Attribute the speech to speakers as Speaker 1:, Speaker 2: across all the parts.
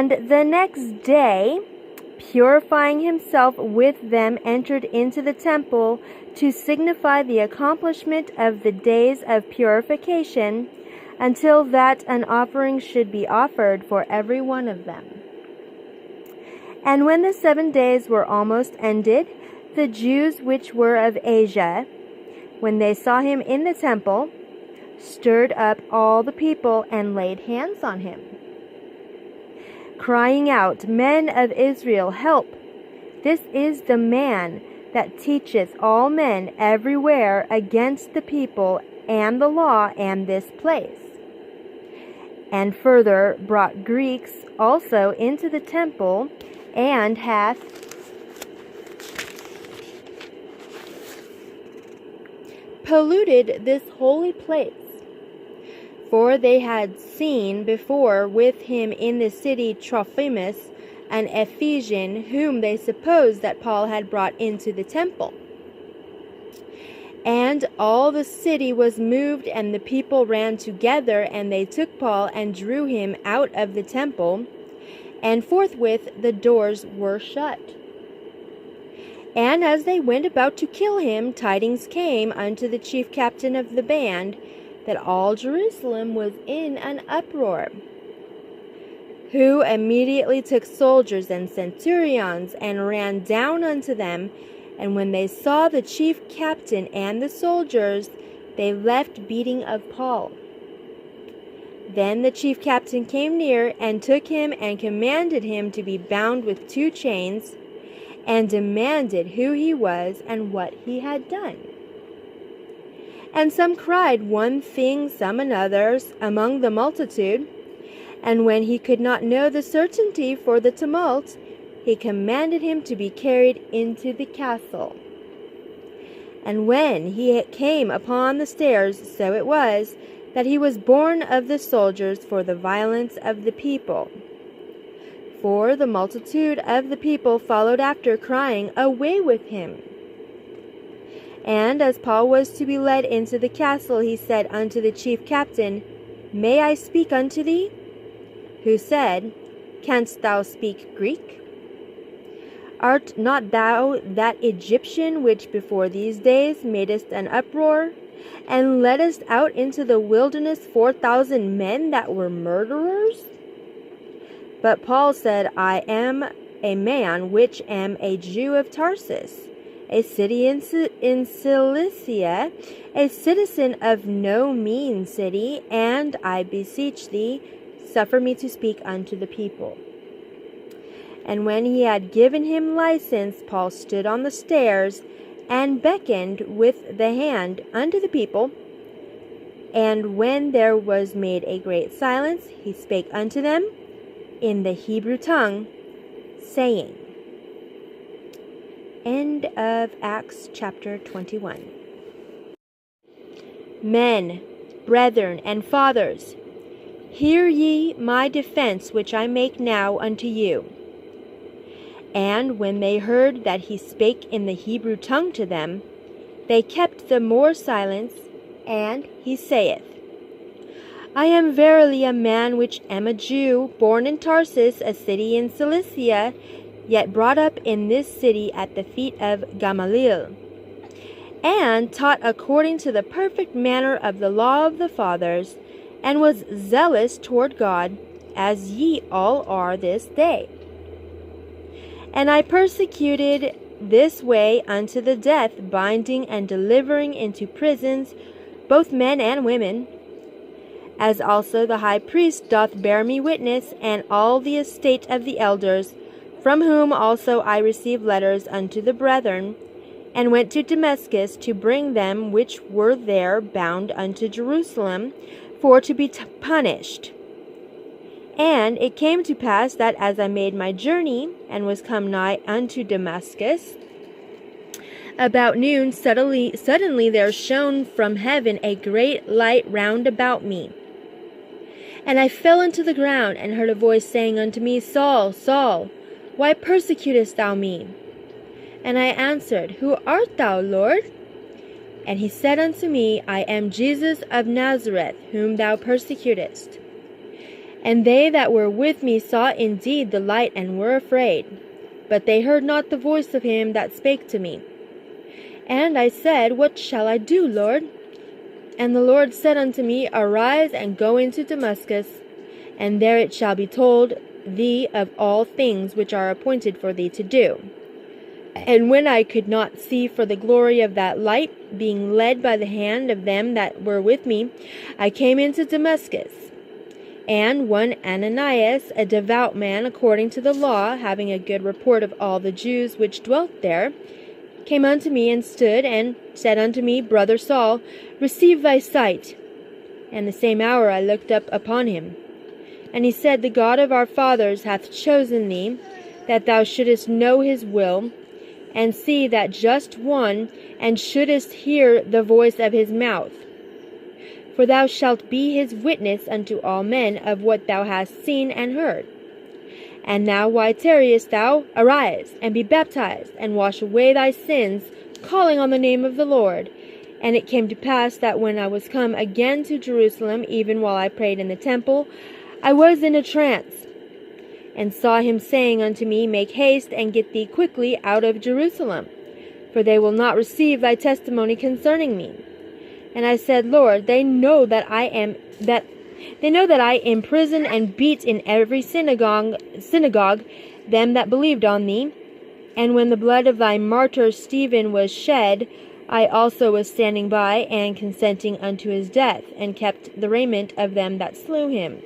Speaker 1: And the next day, purifying himself with them, entered into the temple to signify the accomplishment of the days of purification, until that an offering should be offered for every one of them. And when the 7 days were almost ended, the Jews which were of Asia, when they saw him in the temple, stirred up all the people and laid hands on him, crying out, Men of Israel, help! This is the man that teacheth all men everywhere against the people and the law and this place. And further brought Greeks also into the temple, and hath polluted this holy place. For they had seen before with him in the city Trophimus, an Ephesian, whom they supposed that Paul had brought into the temple. And all the city was moved, and the people ran together, and they took Paul and drew him out of the temple, and forthwith the doors were shut. And as they went about to kill him, tidings came unto the chief captain of the band, that all Jerusalem was in an uproar, who immediately took soldiers and centurions, and ran down unto them. And when they saw the chief captain and the soldiers, they left beating of Paul. Then the chief captain came near, and took him, and commanded him to be bound with 2 chains, and demanded who he was, and what he had done. And some cried one thing, some another, among the multitude. And when he could not know the certainty for the tumult, he commanded him to be carried into the castle. And when he came upon the stairs, so it was, that he was borne of the soldiers for the violence of the people. For the multitude of the people followed after, crying, Away with him! And as Paul was to be led into the castle, he said unto the chief captain, May I speak unto thee? Who said, Canst thou speak Greek? Art not thou that Egyptian which before these days madest an uproar, and leddest out into the wilderness 4,000 men that were murderers? But Paul said, I am a man which am a Jew of Tarsus, a city in Cilicia, a citizen of no mean city, and I beseech thee, suffer me to speak unto the people. And when he had given him license, Paul stood on the stairs, and beckoned with the hand unto the people. And when there was made a great silence, he spake unto them in the Hebrew tongue, saying. End of Acts chapter 21. Men, brethren, and fathers, hear ye my defense which I make now unto you. And when they heard that he spake in the Hebrew tongue to them, they kept the more silence, and he saith, I am verily a man which am a Jew, born in Tarsus, a city in Cilicia, yet brought up in this city at the feet of Gamaliel, and taught according to the perfect manner of the law of the fathers, and was zealous toward God, as ye all are this day. And I persecuted this way unto the death, binding and delivering into prisons both men and women, as also the high priest doth bear me witness, and all the estate of the elders, from whom also I received letters unto the brethren, and went to Damascus to bring them which were there bound unto Jerusalem, for to be punished. And it came to pass that as I made my journey, and was come nigh unto Damascus, about noon suddenly there shone from heaven a great light round about me. And I fell unto the ground, and heard a voice saying unto me, Saul, Saul, why persecutest thou me? And I answered, Who art thou, Lord? And he said unto me, I am Jesus of Nazareth, whom thou persecutest. And they that were with me saw indeed the light, and were afraid. But they heard not the voice of him that spake to me. And I said, What shall I do, Lord? And the Lord said unto me, Arise, and go into Damascus, and there it shall be told thee of all things which are appointed for thee to do. And when I could not see for the glory of that light, being led by the hand of them that were with me, I came into Damascus. And one Ananias, a devout man according to the law, having a good report of all the Jews which dwelt there, came unto me and stood, and said unto me, Brother Saul, receive thy sight. And the same hour I looked up upon him. And he said, The God of our fathers hath chosen thee, that thou shouldest know his will, and see that just one, and shouldest hear the voice of his mouth. For thou shalt be his witness unto all men of what thou hast seen and heard. And now why tarriest thou? Arise, and be baptized, and wash away thy sins, calling on the name of the Lord. And it came to pass that when I was come again to Jerusalem, even while I prayed in the temple, I was in a trance, and saw him saying unto me, Make haste, and get thee quickly out of Jerusalem, for they will not receive thy testimony concerning me. And I said, Lord, they know that I imprison and beat in every synagogue them that believed on thee. And when the blood of thy martyr Stephen was shed, I also was standing by, and consenting unto his death, and kept the raiment of them that slew him.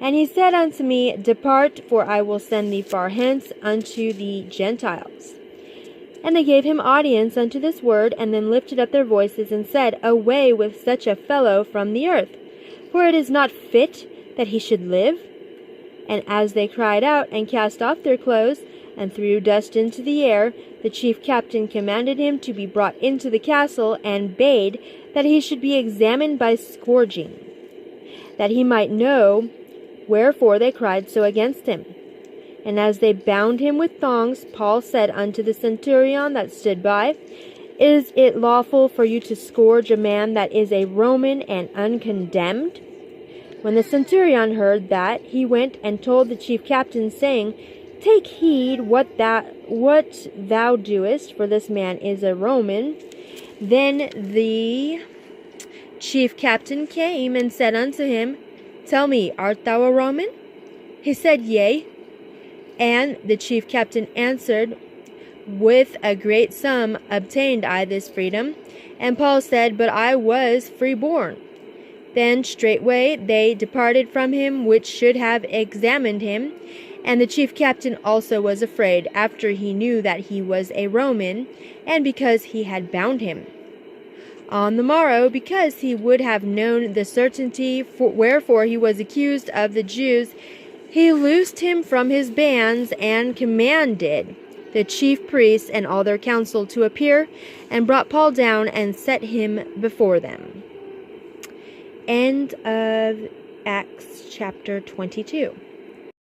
Speaker 1: And he said unto me, Depart, for I will send thee far hence unto the Gentiles. And they gave him audience unto this word, and then lifted up their voices, and said, Away with such a fellow from the earth, for it is not fit that he should live. And as they cried out, and cast off their clothes, and threw dust into the air, the chief captain commanded him to be brought into the castle, and bade that he should be examined by scourging, that he might know wherefore they cried so against him. And as they bound him with thongs, Paul said unto the centurion that stood by, Is it lawful for you to scourge a man that is a Roman and uncondemned? When the centurion heard that, he went and told the chief captain, saying, Take heed what thou doest, for this man is a Roman. Then the chief captain came and said unto him, Tell me, art thou a Roman? He said, Yea. And the chief captain answered, With a great sum obtained I this freedom. And Paul said, But I was freeborn. Then straightway they departed from him which should have examined him. And the chief captain also was afraid, after he knew that he was a Roman, and because he had bound him. On the morrow, because he would have known the certainty wherefore he was accused of the Jews, he loosed him from his bands, and commanded the chief priests and all their council to appear, and brought Paul down, and set him before them. End of Acts chapter 22.